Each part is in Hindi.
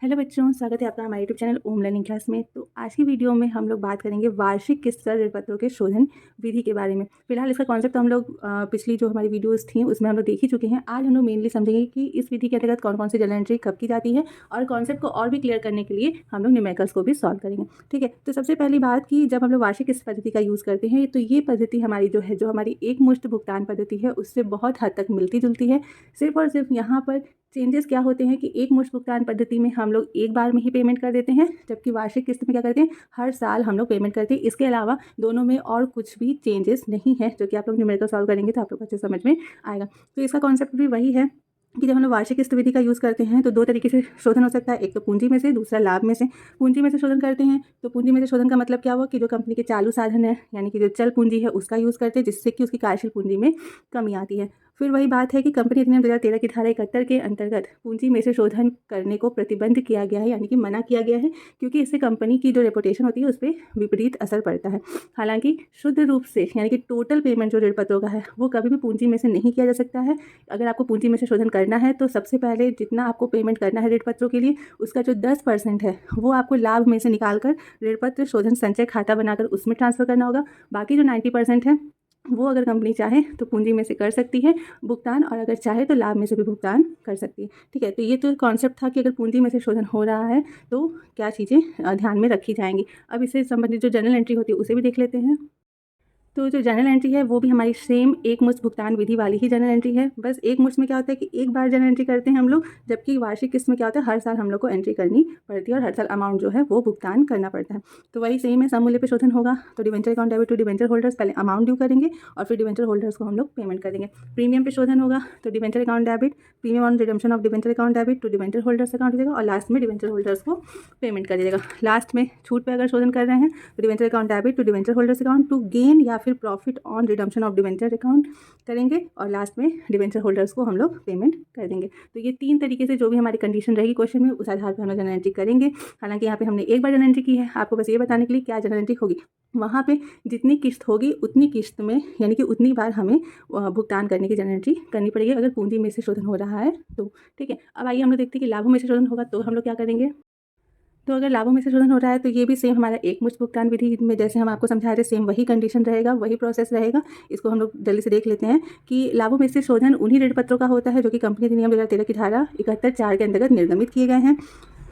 हेलो बच्चों, स्वागत है आपका हमारे यूट्यूब चैनल ओम लर्निंग क्लास में। तो आज की वीडियो में हम लोग बात करेंगे वार्षिक किस्त कर ऋण पत्रों के शोधन विधि के बारे में। फिलहाल इसका कॉन्सेप्ट तो हम लोग पिछली जो हमारी वीडियोस थी उसमें हम लोग देख ही चुके हैं। आज हम लोग मेनली समझेंगे कि इस विधि के अंतर्गत कौन कौन सी जर्नल एंट्री कब की जाती है, और कॉन्सेप्ट को और भी क्लियर करने के लिए हम लोग न्यूमेरिकल्स को भी सॉल्व करेंगे। ठीक है, तो सबसे पहली बात कि जब हम लोग वार्षिक किस्त पद्धति का यूज़ करते हैं तो ये पद्धति हमारी जो हमारी एक मुश्त भुगतान पद्धति है उससे बहुत हद तक मिलती जुलती है। सिर्फ और सिर्फ यहाँ पर चेंजेस क्या होते हैं कि एक मुश्त भुगतान पद्धति में हम लोग एक बार में ही पेमेंट कर देते हैं, जबकि वार्षिक किस्त में क्या करते हैं, हर साल हम लोग पेमेंट करते हैं। इसके अलावा दोनों में और कुछ भी चेंजेस नहीं है, जो कि आप लोग न्यूमेरिकल सॉल्व करेंगे तो आप लोग अच्छे समझ में आएगा। तो इसका कॉन्सेप्ट भी वही है कि जब हम लोग वार्षिक किस्त विधि का यूज़ करते हैं तो दो तरीके से शोधन हो सकता है, एक तो पूंजी में से, दूसरा लाभ में से। पूंजी में से शोधन करते हैं तो पूंजी में से शोधन का मतलब क्या हुआ कि जो कंपनी के चालू साधन है यानी कि जो चल पूंजी है उसका यूज़ करते हैं, जिससे कि उसकी कार्यशील पूंजी में कमी आती है। फिर वही बात है कि कंपनी अधिनियम 2013 की धारा 71 के अंतर्गत पूंजी में से शोधन करने को प्रतिबंध किया गया है, यानी कि मना किया गया है, क्योंकि इससे कंपनी की जो रेपुटेशन होती है उस पर विपरीत असर पड़ता है। हालांकि शुद्ध रूप से यानी कि टोटल पेमेंट जो ऋण पत्रों का है वो कभी भी पूंजी में से नहीं किया जा सकता है। अगर आपको पूंजी में से शोधन करना है तो सबसे पहले जितना आपको पेमेंट करना है ऋण पत्रों के लिए, उसका जो 10% है वो आपको लाभ में से निकाल कर ऋण पत्र शोधन संचय खाता बनाकर उसमें ट्रांसफ़र करना होगा। बाकी जो 90% है वो अगर कंपनी चाहे तो पूंजी में से कर सकती है भुगतान, और अगर चाहे तो लाभ में से भी भुगतान कर सकती है। ठीक है, तो ये तो कॉन्सेप्ट था कि अगर पूंजी में से शोधन हो रहा है तो क्या चीज़ें ध्यान में रखी जाएंगी। अब इससे संबंधित जो जर्नल एंट्री होती है उसे भी देख लेते हैं। तो जो जर्नल एंट्री है वो भी हमारी सेम एक मुश्त भुगतान विधि वाली ही जर्नल एंट्री है। बस एक मुश्त में क्या होता है कि एक बार जर्नल एंट्री करते हैं हम लोग, जबकि वार्षिक किस्त में क्या होता है, हर साल हम लोग को एंट्री करनी पड़ती है और हर साल अमाउंट जो है वो भुगतान करना पड़ता है। तो वही सेम है, समूल्य पे शोधन होगा तो debenture account debit to debenture holders, पहले अमाउंट ड्यू करेंगे और फिर डिवेंचर होल्डर्स को हम लोग पेमेंट करेंगे। प्रीमियम पे शोधन होगा तो debenture account debit, premium on redemption of debenture account debit to debenture holders account हो जाएगा, और लास्ट में डिवेंचर होल्डर्स को पेमेंट कर दीजिएगा। लास्ट में छूट पे अगर शोधन कर रहे हैं तो debenture account debit to debenture holders account to gain या फिर profit on redemption of debenture account करेंगे, और लास्ट में डिवेंचर होल्डर्स को हम लोग पेमेंट कर देंगे। तो ये तीन तरीके से जो भी हमारी कंडीशन रहेगी क्वेश्चन में उस आधार पर हम लोग जनरल एंट्री करेंगे। हालांकि यहाँ पे हमने एक बार जनरल एंट्री की है, आपको बस ये बताने के लिए क्या जनरल एंट्री होगी। वहाँ पे जितनी किस्त होगी उतनी किस्त में यानी कि उतनी बार हमें भुगतान करने की जनरल एंट्री करनी पड़ेगी, अगर पूंजी में से शोधन हो रहा है तो। ठीक है, अब आइए हम लोग देखते हैं कि लाभों में से शोधन होगा तो हम लोग क्या करेंगे। तो अगर लाभों में से शोधन हो रहा है तो ये भी सेम हमारा एक मुश्त भुगतान विधि में जैसे हम आपको समझा रहे सेम वही कंडीशन रहेगा, वही प्रोसेस रहेगा। इसको हम लोग जल्दी से देख लेते हैं कि लाभों में से शोधन उन्हीं ऋण पत्रों का होता है जो कि कंपनी अधिनियम 2013 की धारा 71(4) के अंतर्गत निर्गमित किए गए हैं।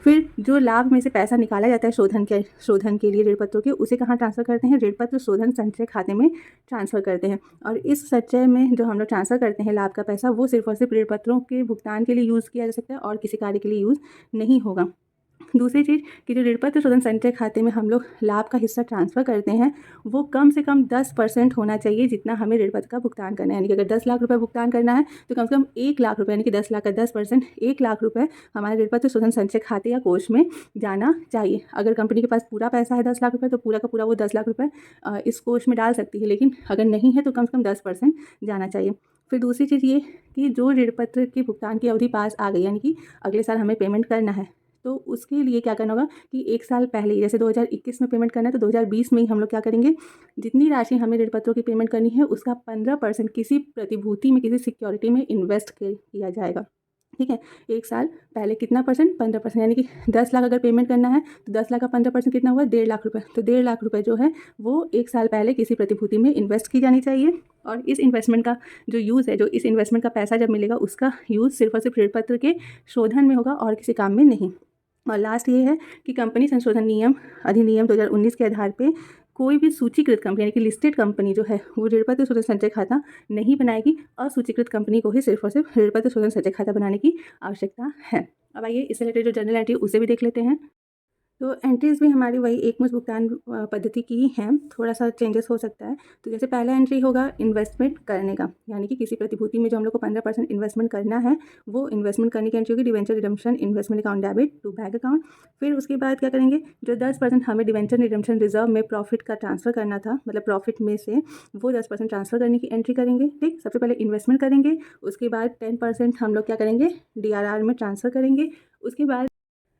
फिर जो लाभ में से पैसा निकाला जाता है शोधन के लिए ऋण पत्रों के, उसे कहाँ ट्रांसफ़र करते हैं, ऋण पत्र शोधन संचय खाते में ट्रांसफ़र करते हैं। और इस संचय में जो हम लोग ट्रांसफ़र करते हैं लाभ का पैसा, वो सिर्फ और सिर्फ ऋण पत्रों के भुगतान के लिए यूज़ किया जा सकता है और किसी कार्य के लिए यूज़ नहीं होगा। दूसरी चीज़ कि जो ऋण पत्र शोधन संचय खाते में हम लोग लाभ का हिस्सा ट्रांसफ़र करते हैं वो कम से कम 10% होना चाहिए जितना हमें ऋण पत्र का भुगतान करना है। यानी कि अगर 10 लाख रुपए भुगतान करना है तो कम से कम 1 लाख रुपए, यानी कि 10 लाख का 10% 1 लाख रुपए हमारे ऋण पत्र शोधन संचय खाते या कोष में जाना चाहिए। अगर कंपनी के पास पूरा पैसा है 10 लाख रुपये तो पूरा का पूरा वो 10 लाख रुपये इस कोष में डाल सकती है, लेकिन अगर नहीं है तो कम से कम 10% जाना चाहिए। फिर दूसरी चीज़ ये कि जो ऋण पत्र की भुगतान की अवधि पास आ गई, यानी कि अगले साल हमें पेमेंट करना है, तो उसके लिए क्या करना होगा कि एक साल पहले ही, जैसे 2021 में पेमेंट करना है तो 2020 में ही हम लोग क्या करेंगे, जितनी राशि हमें ऋण पत्रों की पेमेंट करनी है उसका 15% किसी प्रतिभूति में, किसी सिक्योरिटी में इन्वेस्ट किया जाएगा। ठीक है, एक साल पहले कितना परसेंट, 15%, यानी कि 10 लाख अगर पेमेंट करना है तो 10 लाख का 15% कितना हुआ, 1.5 लाख रुपये। तो 1.5 लाख रुपये जो है वो एक साल पहले किसी प्रतिभूति में इन्वेस्ट की जानी चाहिए, और इस इन्वेस्टमेंट का जो यूज़ है, जो इस इन्वेस्टमेंट का पैसा जब मिलेगा उसका यूज़ सिर्फ और सिर्फ ऋण पत्र के शोधन में होगा और किसी काम में नहीं। और लास्ट ये है कि कंपनी संशोधन नियम अधिनियम 2019 के आधार पे कोई भी सूचीकृत कंपनी यानी कि लिस्टेड कंपनी जो है वो ऋण पत्र शोधन संचय खाता नहीं बनाएगी। असूचीकृत कंपनी को ही सिर्फ और सिर्फ ऋण पत्र शोधन संचय खाता बनाने की आवश्यकता है। अब आइए इससे रिलेटेड जो जर्नल एंट्री उसे भी देख लेते हैं। तो एंट्रीज़ भी हमारी वही एक मुश्त भुगतान पद्धति की ही हैं, थोड़ा सा चेंजेस हो सकता है। तो जैसे पहला एंट्री होगा इन्वेस्टमेंट करने का, यानी कि किसी प्रतिभूति में जो हम लोग को 15% इन्वेस्टमेंट करना है वो इन्वेस्टमेंट करने की एंट्री होगी debenture redemption investment account debit to bank account. फिर उसके बाद क्या करेंगे, जो 10% हमें डिवेंचर रिडम्पशन रिजर्व में प्रॉफिट का ट्रांसफ़र करना था, मतलब प्रॉफिट में से वो 10% ट्रांसफ़र करने की एंट्री करेंगे। ठीक, सबसे पहले इन्वेस्टमेंट करेंगे, उसके बाद 10% हम लोग क्या करेंगे, DRR में ट्रांसफ़र करेंगे। उसके बाद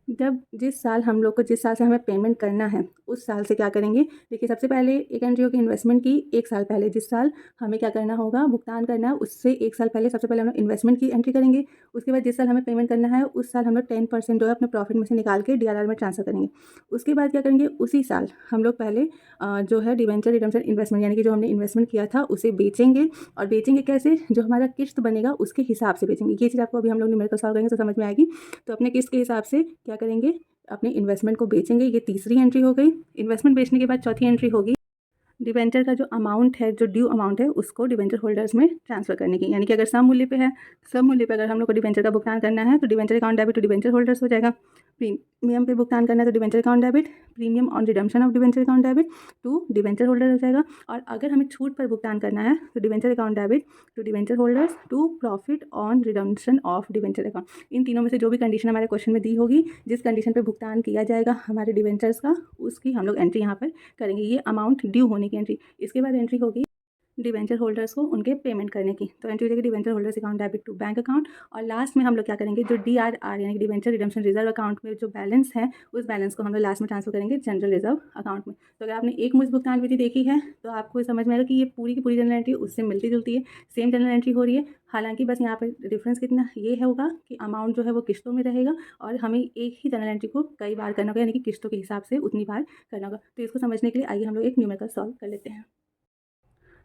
जब जिस साल हम लोग को जिस साल से हमें पेमेंट करना है उस साल से क्या करेंगे, देखिए सबसे पहले एक एंट्री होगी इन्वेस्टमेंट की। एक साल पहले जिस साल हमें क्या करना होगा, भुगतान करना है, उससे एक साल पहले सबसे पहले हम लोग इन्वेस्टमेंट की एंट्री करेंगे। उसके बाद जिस साल हमें पेमेंट करना है उस साल हम लोग 10% जो है अपने प्रॉफिट में से निकाल के DRR में ट्रांसफ़र करेंगे। उसके बाद क्या करेंगे, उसी साल हम लोग पहले जो है डिवेंचर रिडम्पशन इन्वेस्टमेंट यानी कि जो हमने इन्वेस्टमेंट किया था उसे बेचेंगे। और बेचेंगे कैसे, जो हमारा किस्त बनेगा उसके हिसाब से बेचेंगे। ये चीज़ आपको अभी हम लोग न्यूमेरिकल सॉल्व करेंगे तो समझ में आएगी। तो अपने किस्त के हिसाब से क्या करेंगे, अपने इन्वेस्टमेंट को बेचेंगे। ये तीसरी एंट्री हो गई। इन्वेस्टमेंट बेचने के बाद चौथी एंट्री होगी डिबेंचर का जो अमाउंट है, जो ड्यू अमाउंट है, उसको डिबेंचर होल्डर्स में ट्रांसफर करने की। यानी कि अगर सम मूल्य पे है, सम मूल्य पे अगर हम लोग को डिबेंचर का भुगतान करना है तो debenture account debit to debenture holders हो जाएगा। प्रीमियम पे भुगतान करना है तो debenture account debit, premium on redemption of debenture account debit to debenture holder हो जाएगा। और अगर हमें छूट पर भुगतान करना है तो debenture account debit to debenture holders to profit on redemption of debenture account. इन तीनों में से जो भी कंडीशन हमारे क्वेश्चन में दी होगी, जिस कंडीशन पे भुगतान किया जाएगा हमारे डिबेंचर्स का, उसकी हम लोग एंट्री यहाँ पर करेंगे। ये अमाउंट ड्यू होने की एंट्री। इसके बाद एंट्री होगी डिवेंचर होल्डर्स को उनके पेमेंट करने की। तो एंट्री हो जाएगी debenture holders account debit to bank account. और लास्ट में हम लोग क्या करेंगे, जो DRR यानी कि डिवेंचर रिडम्पशन रिजर्व अकाउंट में जो बैलेंस है, उस बैलेंस को हम लोग लास्ट में ट्रांसफर करेंगे जनरल रिजर्व अकाउंट में। तो अगर आपने एक मुश्त भुगतान विधि देखी है तो आपको समझ में आएगा कि ये पूरी की पूरी जनरल एंट्री उससे मिलती जुलती है, सेम जनरल एंट्री हो रही है। हालांकि बस यहाँ पर डिफरेंस कितना ये होगा कि अमाउंट जो है वो किस्तों में रहेगा और हमें एक ही जनरल एंट्री को कई बार करना होगा, यानी कि किस्तों के हिसाब से उतनी बार करना होगा। तो इसको समझने के लिए आइए हम लोग एक न्यूमेरिकल सॉल्व कर लेते हैं।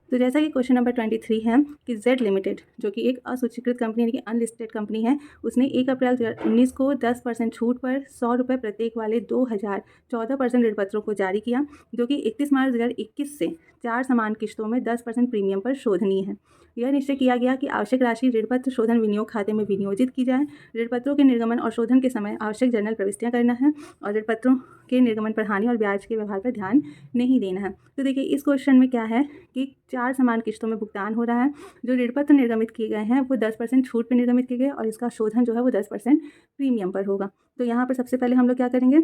तो जैसा कि क्वेश्चन नंबर 23 है कि जेड लिमिटेड जो कि एक असूचीकृत कंपनी यानी कि अनलिस्टेड कंपनी है, उसने 1 अप्रैल 2019 को 10% छूट पर 100 रुपये प्रत्येक वाले 2014% ऋण पत्रों को जारी किया, जो कि 31 मार्च 2021 से 4 समान किस्तों में 10% प्रीमियम पर शोधनीय है। यह निश्चय किया गया कि आवश्यक राशि ऋणपत्र शोधन विनियोग खाते में विनियोजित की जाए। ऋणपत्रों के निर्गमन और शोधन के समय आवश्यक जर्नल प्रविष्टियां करना है और ऋणपत्रों के निर्गमन पर हानि और ब्याज के व्यवहार पर ध्यान नहीं देना है। तो देखिए इस क्वेश्चन में क्या है कि 4 समान किस्तों में भुगतान हो रहा है। जो ऋणपत्र निर्गमित किए गए हैं वो 10% छूट पर निर्गमित किए गए और इसका शोधन जो है वो 10% प्रीमियम पर होगा। तो यहाँ पर सबसे पहले हम लोग क्या करेंगे,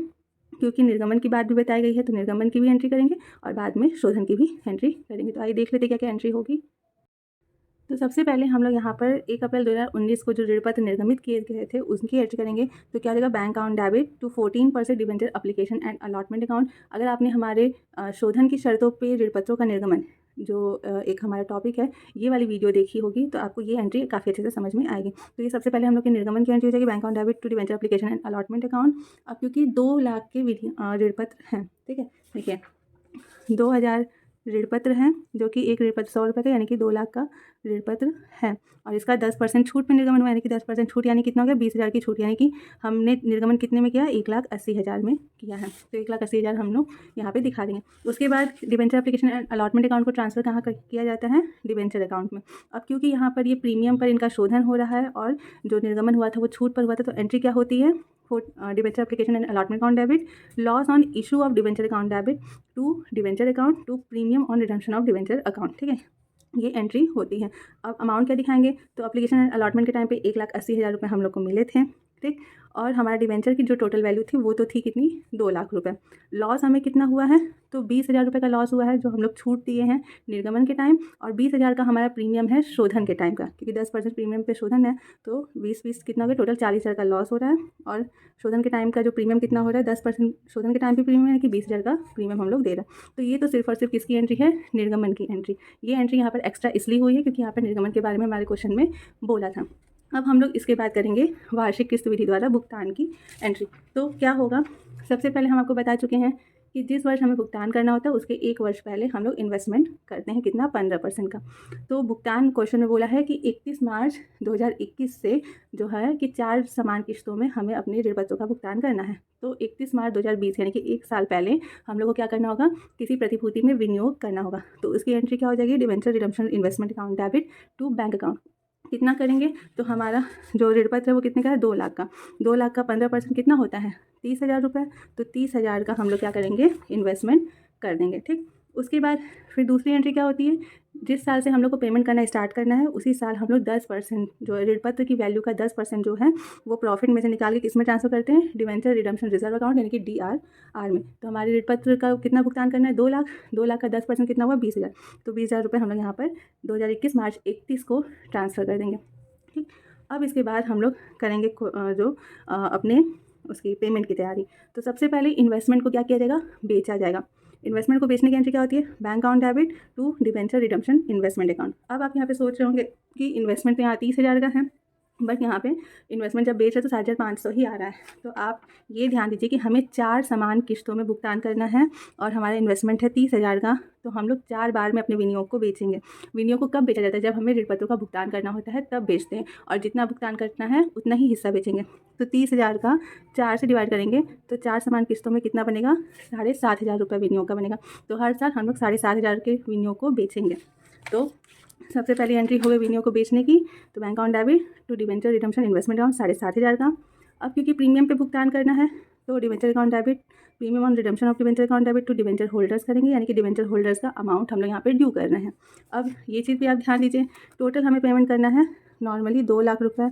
क्योंकि निर्गमन की बात भी बताई गई है तो निर्गमन की भी एंट्री करेंगे और बाद में शोधन की भी एंट्री करेंगे। तो आइए देख लेते क्या क्या एंट्री होगी। तो सबसे पहले हम लोग यहाँ पर 1 अप्रैल 2019 को जो ऋणपत्र निर्गमित किए गए थे उनकी एंट्री करेंगे। तो क्या हो जाएगा, bank account debit to 14% debenture application and allotment account. अगर आपने हमारे शोधन की शर्तों पे ऋणपत्रों का निर्गमन जो एक हमारा टॉपिक है, ये वाली वीडियो देखी होगी तो आपको ये एंट्री काफ़ी अच्छे से समझ में आएगी। तो ये सबसे पहले हम लोग के निर्गमन की एंट्री हो जाएगी, bank account debit to debenture application and allotment account. अब क्योंकि 2 लाख के ऋणपत्र हैं, ठीक है, देखिए 2000 ऋणपत्र हैं, जो कि एक ऋणपत्र 100 रुपये का यानी कि 2 लाख का ऋणपत्र है और इसका 10% छूट पे निर्गमन हुआ, यानी कि 10% छूट यानी कितना हो गया, 20,000 की छूट, यानी कि हमने निर्गमन कितने में किया, 1,80,000 में किया है। तो 1,80,000 हम लोग यहाँ पे दिखा देंगे। उसके बाद debenture application and allotment account को ट्रांसफर कहाँ किया जाता है, डिबेंचर अकाउंट में। अब क्योंकि यहाँ पर ये प्रीमियम पर इनका शोधन हो रहा है और जो निर्गमन हुआ था वो छूट पर हुआ था, तो एंट्री क्या होती है, debenture application and allotment account debit, loss on issue of debenture account debit to debenture account to premium on redemption of debenture account, ठीक है, ये एंट्री होती है। अब अमाउंट क्या दिखाएंगे, तो एप्लीकेशन एंड अलॉटमेंट के टाइम पे 1,80,000 रुपये हम लोग को मिले थे, ठीक, और हमारा डिवेंचर की जो टोटल वैल्यू थी वो तो थी कितनी, 2 लाख रुपये। लॉस हमें कितना हुआ है, तो 20,000 रुपये का लॉस हुआ है जो हम लोग छूट दिए हैं निर्गमन के टाइम, और 20,000 का हमारा प्रीमियम है शोधन के टाइम का, क्योंकि 10% प्रीमियम पे शोधन है, तो 20 कितना हो गया, टोटल 40,000 का लॉस हो रहा है। और शोधन के टाइम का जो प्रीमियम कितना हो रहा है, 10% शोधन के टाइम पे प्रीमियम है कि 20,000 का प्रीमियम हम लोग दे रहे हैं। तो ये तो सिर्फ और सिर्फ किसकी एंट्री है, निर्गमन की एंट्री। ये एंट्री यहाँ पर एक्स्ट्रा इसलिए हुई है क्योंकि यहाँ पर निर्गमन के बारे में हमारे क्वेश्चन में बोला था। अब हम लोग इसके बाद करेंगे वार्षिक किस्त विधि द्वारा भुगतान की एंट्री। तो क्या होगा, सबसे पहले हम आपको बता चुके हैं कि जिस वर्ष हमें भुगतान करना होता है उसके 1 वर्ष पहले हम लोग इन्वेस्टमेंट करते हैं, कितना, 15% का। तो भुगतान क्वेश्चन में बोला है कि 31 मार्च 2021 से जो है कि 4 समान किस्तों में हमें अपने ऋणपत्रों का भुगतान करना है। तो 31 मार्च 2020 यानी कि 1 साल पहले हम लोग को क्या करना होगा, किसी प्रतिभूति में विनियोग करना होगा। तो उसकी एंट्री क्या हो जाएगी, debenture redemption investment account debit to bank account. कितना करेंगे, तो हमारा जो ऋणपत्र है वो कितने का है, 2 लाख का। 2 लाख का 15% कितना होता है, 30,000 रुपये। तो 30,000 का हम लोग क्या करेंगे, इन्वेस्टमेंट कर देंगे, ठीक। उसके बाद फिर दूसरी एंट्री क्या होती है, जिस साल से हम लोग को पेमेंट करना स्टार्ट करना है उसी साल हम लोग 10% जो ऋणपत्र की वैल्यू का 10% जो है वो प्रॉफिट में से निकाल के किस में ट्रांसफर करते हैं, डिवेंचर रिडम्पशन रिजर्व अकाउंट यानी कि DRR में। तो हमारे ऋणपत्र का कितना भुगतान करना है, 2 लाख। 2 लाख का 10% कितना हुआ, 20,000। तो 20,000 रुपये हम लोग यहाँ पर 2021 मार्च 31 को ट्रांसफ़र कर देंगे, ठीक। अब इसके बाद हम लोग करेंगे जो अपने उसकी पेमेंट की तैयारी। तो सबसे पहले इन्वेस्टमेंट को क्या किया जाएगा, बेचा जाएगा। इन्वेस्टमेंट को बेचने की एंट्री क्या होती है, bank account debit to debenture redemption investment account. अब आप यहाँ पे सोच रहे होंगे कि इन्वेस्टमेंट तो यहाँ 30,000 का है, बट यहाँ पे इन्वेस्टमेंट जब बेच रहे तो 7,500 ही आ रहा है। तो आप ये ध्यान दीजिए कि हमें 4 समान किस्तों में भुगतान करना है और हमारा इन्वेस्टमेंट है 30,000 का। तो हम लोग 4 बार में अपने विनियोग को बेचेंगे। विनियोग को कब बेचा जाता है, जब हमें ऋण पत्रों का भुगतान करना होता है तब बेचते हैं, और जितना भुगतान करना है उतना ही हिस्सा बेचेंगे। तो 30,000 का 4 से डिवाइड करेंगे तो 4 समान किस्तों में कितना बनेगा, 7,500 रुपये विनियोग का बनेगा। तो हर साल हम लोग 7,500 के विनियोग को बेचेंगे। तो सबसे पहली एंट्री हो गई विनियोग को बेचने की, तो bank account debit to debenture redemption investment account 7,500 का। अब क्योंकि प्रीमियम पे भुगतान करना है तो debenture account debit premium on redemption of debenture account debit to debenture holders करेंगे, यानी कि डिबेंचर होल्डर्स का अमाउंट हम लोग यहाँ पे ड्यू करना है। अब ये चीज़ भी आप ध्यान दीजिए, टोटल हमें पेमेंट करना है नॉर्मली 2 लाख रुपये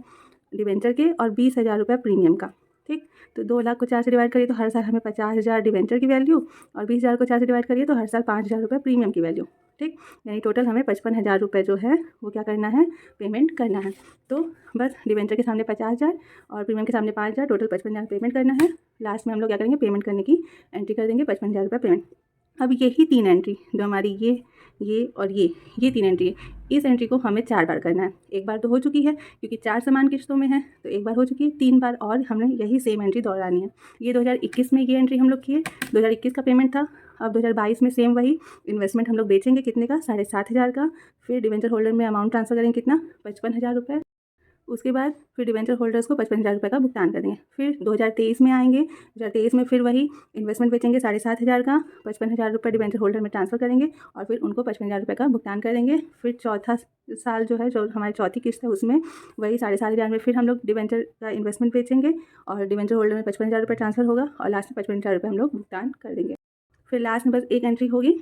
डिबेंचर के और 20,000 रुपये प्रीमियम का। ठीक, तो 2 लाख को 4 से डिवाइड करिए तो हर साल हमें 50,000 डिबेंचर की वैल्यू और 20,000 को 4 से डिवाइड करिए तो हर साल 5,000 रुपये प्रीमियम की वैल्यू। ठीक, यानी टोटल हमें 55,000 रुपये जो है वो क्या करना है, पेमेंट करना है। तो बस डिबेंचर के सामने 50,000 और प्रीमियम के सामने 5,000, टोटल 55,000 पेमेंट करना है। लास्ट में हम लोग क्या करेंगे, पेमेंट करने की एंट्री कर देंगे 55,000 रुपये पेमेंट। अब यही 3 एंट्री जो हमारी ये और ये 3 एंट्री है, इस एंट्री को हमें 4 बार करना है। एक बार तो हो चुकी है क्योंकि 4 समान किस्तों में है, तो एक बार हो चुकी है, 3 बार और हमने यही सेम एंट्री दोहरानी है। ये 2021 में ये एंट्री हम लोग किए, 2021 का पेमेंट था। अब 2022 में सेम वही इन्वेस्टमेंट हम लोग बेचेंगे कितने का, 7,500 का। फिर डिबेंचर होल्डर में अमाउंट ट्रांसफर करेंगे कितना, 55,000 रुपये। उसके बाद फिर डिबेंचर होल्डर्स को 55,000 रुपये का भुगतान करेंगे। फिर 2023 में आएंगे, 2023 में फिर वही इन्वेस्टमेंट बेचेंगे 7,500 का, 55,000 रुपये डिबेंचर होल्डर में ट्रांसफ़र करेंगे और फिर उनको 55,000 रुपये का भुगतान करेंगे। फिर चौथा साल जो है, जो हमारी चौथी किस्त है, उसमें वही 7,500 में फिर हम लोग डिबेंचर का इन्वेस्टमेंट बेचेंगे और डिबेंचर होल्डर में 55,000 रुपये ट्रांसफ़र होगा और लास्ट में 55,000 रुपये हम लोग भुगतान कर देंगे। फिर लास्ट में बस एक एंट्री होगी,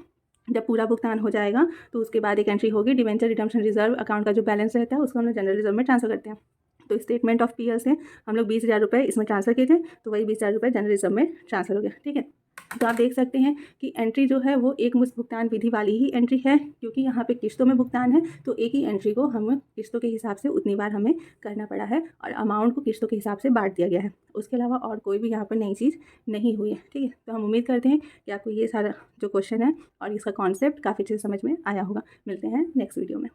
जब पूरा भुगतान हो जाएगा तो उसके बाद एक एंट्री होगी, डिबेंचर रिडम्पशन रिजर्व अकाउंट का जो बैलेंस रहता है उसको हम लोग जनरल रिजर्व में ट्रांसफ़र करते हैं। तो स्टेटमेंट ऑफ पीएल से हम लोग 20,000 रुपये इसमें ट्रांसफ़र किए थे, तो वही 20,000 रुपये जनरल रिजर्व में ट्रांसफ़र हो गया। ठीक है, तो आप देख सकते हैं कि एंट्री जो है वो एक मुश्त भुगतान विधि वाली ही एंट्री है, क्योंकि यहाँ पे किस्तों में भुगतान है तो एक ही एंट्री को हम किस्तों के हिसाब से उतनी बार हमें करना पड़ा है और अमाउंट को किस्तों के हिसाब से बांट दिया गया है। उसके अलावा और कोई भी यहाँ पर नई चीज़ नहीं हुई है। ठीक है, तो हम उम्मीद करते हैं कि आपको ये सारा जो क्वेश्चन है और इसका कॉन्सेप्ट काफ़ी अच्छे से समझ में आया होगा। मिलते हैं नेक्स्ट वीडियो में।